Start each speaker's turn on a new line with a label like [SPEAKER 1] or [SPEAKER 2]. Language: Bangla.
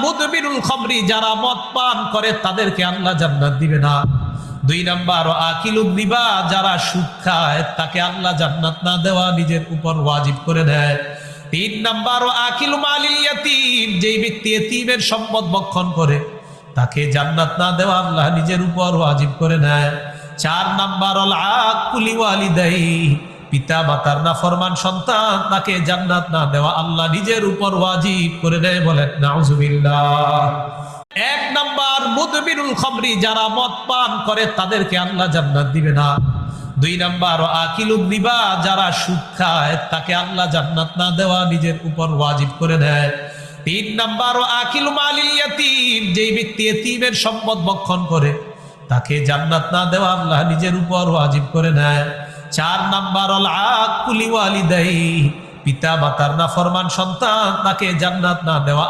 [SPEAKER 1] মুদবিনুল খামরি, যারা মদ পান করে তাদেরকে আল্লাহ জান্নাত দিবে না। 2 নাম্বার আকিলুর রিবা, যারা সুদ খায় তাকে আল্লাহ জান্নাত না দেওয়া নিজের উপর ওয়াজিব করে দেয়। 3 নাম্বার আকিলু মালিল ইয়াতীম, যেই ব্যক্তি এতিমের সম্পদ ভক্ষণ করে তাকে জান্নাত না দেওয়া আল্লাহ নিজের উপর ওয়াজিব করে নেয়। 4 নাম্বার আল আকুলি ওয়ালিদাই, পিতা মাতার নাফরমান সন্তান তাকে জান্নাত না দেওয়া আল্লাহ নিজের উপর ওয়াজিব করে দেয়। বলেন নাউজুবিল্লাহ। 1 নাম্বার মুদবিনুল খামরি, যারা মদ পান করে তাদেরকে আল্লাহ জান্নাত দিবে না। 2 নাম্বার আকিলুর রিবা, যারা সুদ খায় তাকে আল্লাহ জান্নাত না দেওয়া নিজের উপর ওয়াজিব করে দেয়। 3 নাম্বার আকিলু মালিল ইয়াতীম, যেই ব্যক্তি এতিমের সম্পদ ভক্ষণ করে তাকে জান্নাত না দেওয়া আল্লাহ নিজের উপর ওয়াজিব করে নেয়। 4 নাম্বার আল আকুলি ওয়ালিদাই, পিতা মাতার নাফরমান সন্তান তাকে জান্নাত না দেওয়া